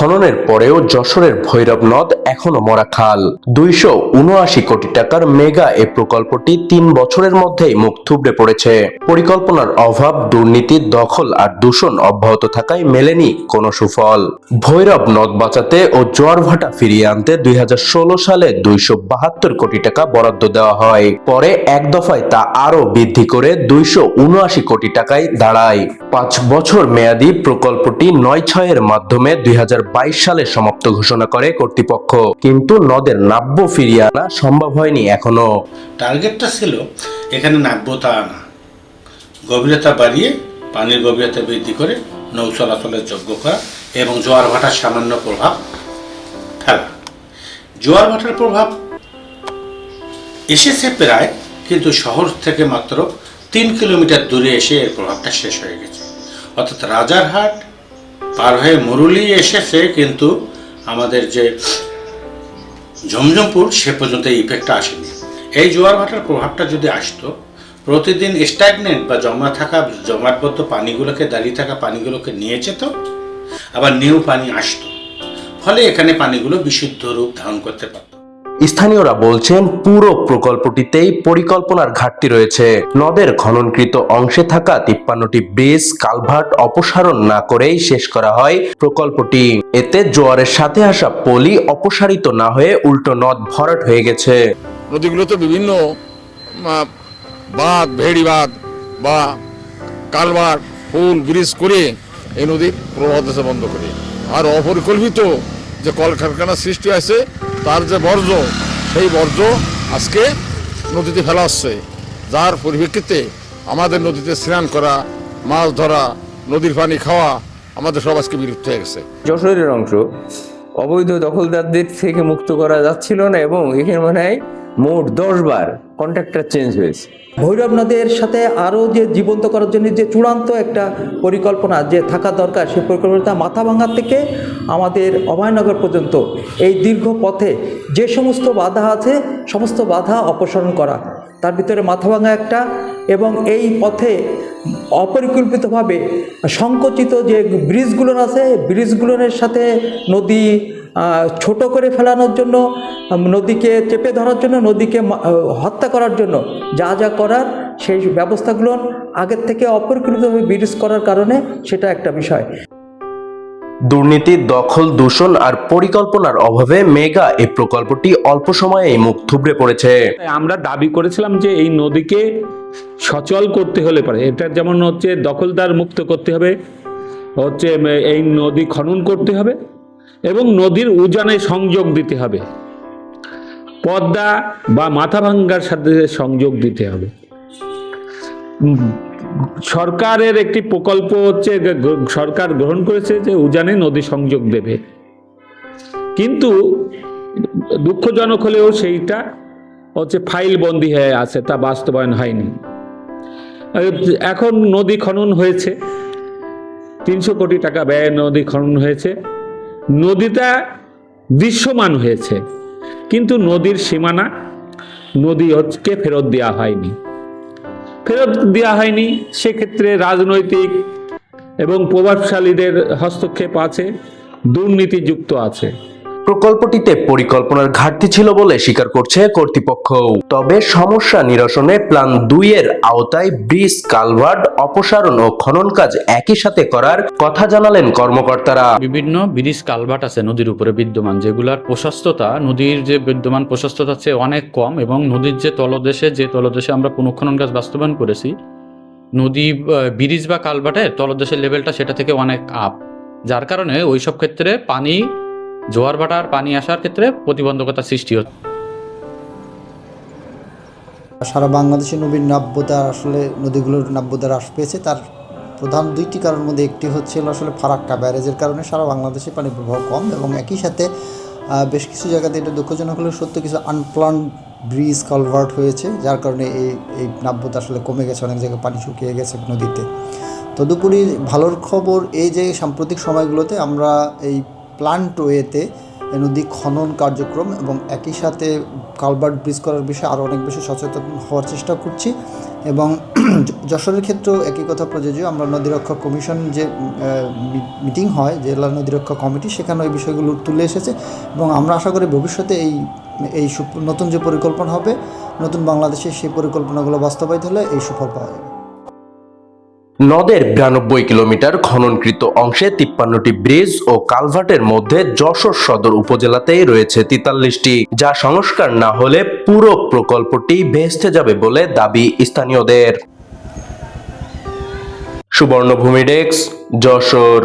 খননের পরেও যশোরের ভৈরব নদ এখনো মরা খাল। 279 কোটি টাকার মেগা এ প্রকল্পটি 3 বছরের মধ্যেই মুখ থুবড়ে পড়েছে। পরিকল্পনার অভাব, দুর্নীতি, দখল আর দূষণ অব্যাহত থাকায় মেলেনি কোনো সুফল। ভৈরব নদ বাঁচাতে ও জোয়ার ভাটা ফিরিয়ে আনতে 2016 সালে 272 কোটি টাকা বরাদ্দ দেওয়া হয়। পরে এক দফায় তা আরো বৃদ্ধি করে 279 কোটি টাকায় দাঁড়ায়। 5 বছর মেয়াদী প্রকল্পটি 9/6 এর মাধ্যমে 2022 সালে সমাপ্ত ঘোষণা করে কর্তৃপক্ষ, কিন্তু নদের নাব্য ফিরিয়ে আনা সম্ভব হয়নি এখনো। টার্গেটটা ছিল এখানে নাব্যতা আনা, গভীরতা বাড়িয়ে পানির গভীরতা বৃদ্ধি করে নৌ চলাচলের যোগ্য করা এবং জোয়ার ভাটার সামান্য প্রভাব ফেলা। জোয়ার ভাটার প্রভাব এসেছে প্রায়, কিন্তু শহর থেকে মাত্র 3 কিলোমিটার দূরে এসে এর প্রভাবটা শেষ হয়ে গেছে। অর্থাৎ রাজারহাট পার হয়ে মুরুলি এসেছে, কিন্তু আমাদের যে ঝমঝমপুর সে পর্যন্ত এই ইফেক্টটা আসেনি। এই জোয়ার ভাটার প্রভাবটা যদি আসতো, প্রতিদিন স্ট্যাগনেন্ট বা জমা থাকা জমাটবদ্ধ পানিগুলোকে, দাঁড়িয়ে থাকা পানিগুলোকে নিয়ে যেত, আবার নিউ পানি আসতো, ফলে এখানে পানিগুলো বিশুদ্ধ রূপ ধারণ করতে পারত। স্থানীয়রা বলছেন, পুরো প্রকল্পটিতেই পরিকল্পনার ঘাটতি রয়েছে। নদের খননকৃত অংশে থাকা 53টি ব্রিজ, কালভার্ট অপসারণ না করেই শেষ করা হয় প্রকল্পটি। এতে জোয়ারের সাথে আসা পলি অপসারিত না হয়ে উল্টো নদ ভরাট হয়ে গেছে। নদীগুলোতে বিভিন্ন বাঁধ, ভেড়ি বাঁধ বা কালভার্ট, পুল, ব্রিজ করে এই নদীর প্রবাহ দেশে বন্ধ করে, আর অপরিকল্পিত যে কলকারখানা সৃষ্টি আছে তার যে বর্জ্য, সেই বর্জ্য আজকে নদীতে ফেলা হচ্ছে, যার পরিপ্রেক্ষিতে আমাদের নদীতে স্নান করা, মাছ ধরা, নদীর পানি খাওয়া আমাদের সব আজকে বিলুপ্ত হয়ে গেছে। যশোরের অংশ অবৈধ দখলদারদের থেকে মুক্ত করা যাচ্ছিল না এবং এখানে মনে হয় মোট 10 বার কন্ট্রাক্টর চেঞ্জ হয়েছে। ভৈরব নদের সাথে আরও যে জীবন্ত করার জন্য যে চূড়ান্ত একটা পরিকল্পনা যে থাকা দরকার, সেই পরিকল্পনাটা মাথাভাঙা থেকে আমাদের অভয়নগর পর্যন্ত এই দীর্ঘ পথে যে সমস্ত বাধা আছে সমস্ত বাধা অপসারণ করা, তার ভিতরে মাথাভাঙা একটা, এবং এই পথে অপরিকল্পিতভাবে সংকুচিত যে ব্রিজগুলোর আছে, ব্রিজগুলোর সাথে নদী ছোট করে ফেলানোর জন্য, নদীকে চেপে ধরার জন্য, নদীকে হত্যা করার জন্য যা যা করার সেই ব্যবস্থাগুলো আগের থেকে অপরিকল্পিতভাবে ব্রিজ করার কারণে সেটা একটা বিষয়। দুর্নীতি, দখল, দূষণ আর পরিকল্পনার অভাবে মেগা এই প্রকল্পটি অল্প সময়েই মুখ থুবড়ে পড়েছে। আমরা দাবি করেছিলাম যে এই নদীকে সচল করতে হলে পারে, এটা যেমন হচ্ছে দখলদার মুক্ত করতে হবে, হচ্ছে এই নদী খনন করতে হবে এবং নদীর উজানে সংযোগ দিতে হবে, পদ্মা বা মাথাভাঙ্গার সাথে সংযোগ দিতে হবে। সরকারের একটি প্রকল্প হচ্ছে, সরকার গ্রহণ করেছে যে উজানে নদী সংযোগ দেবে, কিন্তু দুঃখজনক হলেও সেইটা হচ্ছে ফাইল বন্দী হয়ে আছে, তা বাস্তবায়ন হয়নি। এখন নদী খনন হয়েছে, 300 কোটি টাকা ব্যয়ে নদী খনন হয়েছে, নদীটা দৃশ্যমান হয়েছে, কিন্তু নদীর সীমানা নদী হচ্ছে ফেরত দেওয়া হয়নি। সেক্ষেত্রে রাজনৈতিক এবং প্রভাবশালীদের হস্তক্ষেপ আছে, দুর্নীতি যুক্ত আছে। প্রকল্পটিতে পরিকল্পনার ঘাটতি ছিল বলে স্বীকার করছে কর্তৃপক্ষ। তবে সমস্যা নিরসনে প্ল্যান 2 এর আওতায় ব্রিজ, কালভার্ট অপসারণ ও খনন কাজ একই সাথে করার কথা জানালেন কর্মকর্তারা। বিভিন্ন ব্রিজ, কালভার্ট আছে নদীর উপরে বিদ্যমান, যেগুলার প্রশস্ততা নদীর যে বিদ্যমান প্রশস্ততার চেয়ে অনেক কম, এবং নদীর যে তলদেশে আমরা পুনঃখনন কাজ বাস্তবায়ন করেছি, নদী ব্রিজ বা কালভার্টের তলদেশের লেভেলটা সেটা থেকে অনেক আপ, যার কারণে ওইসব ক্ষেত্রে পানি, জোয়ার ভাটার পানি আসার ক্ষেত্রে প্রতিবন্ধকতা সৃষ্টি হচ্ছে। সারা বাংলাদেশে নদীর নাব্যতা, আসলে নদীগুলোর নাব্যতা হ্রাস পেয়েছে। তার প্রধান 2টি কারণের মধ্যে একটি হচ্ছে আসলে ফারাক্কা ব্যারেজের কারণে সারা বাংলাদেশে পানির প্রবাহ কম, এবং একই সাথে বেশ কিছু জায়গাতে এটা দুঃখজনক হলেও সত্য, কিছু আনপ্লান ব্রিজ, কালভার্ট হয়েছে, যার কারণে এই নাব্যতা আসলে কমে গেছে, অনেক জায়গায় পানি শুকিয়ে গেছে নদীতে। তদুপরি ভালোর খবর এই যে সাম্প্রতিক সময়গুলোতে আমরা এই প্ল্যান 2 নদী খনন কার্যক্রম এবং একই সাথে কালভার্ট, ব্রিজ করার বিষয়ে আরও অনেক বেশি সচেতন হওয়ার চেষ্টা করছি, এবং যশোরের ক্ষেত্রেও একই কথা প্রযোজ্য। আমরা নদীরক্ষা কমিশন যে মিটিং হয়, জেলা নদীরক্ষা কমিটি, সেখানে এই বিষয়গুলো তুলে এসেছে এবং আমরা আশা করি ভবিষ্যতে এই নতুন যে পরিকল্পনা হবে, নতুন বাংলাদেশে সেই পরিকল্পনাগুলো বাস্তবায়িত হলে এই সুফল পাওয়া যাবে। নদের 92 কিলোমিটার খননকৃত অংশে 53টি ব্রিজ ও কালভার্টের মধ্যে যশোর সদর উপজেলাতেই রয়েছে 43টি, যা সংস্কার না হলে পুরো প্রকল্পটি ভেস্তে যাবে বলে দাবি স্থানীয়দের। সুবর্ণভূমি ডেস্ক, যশোর।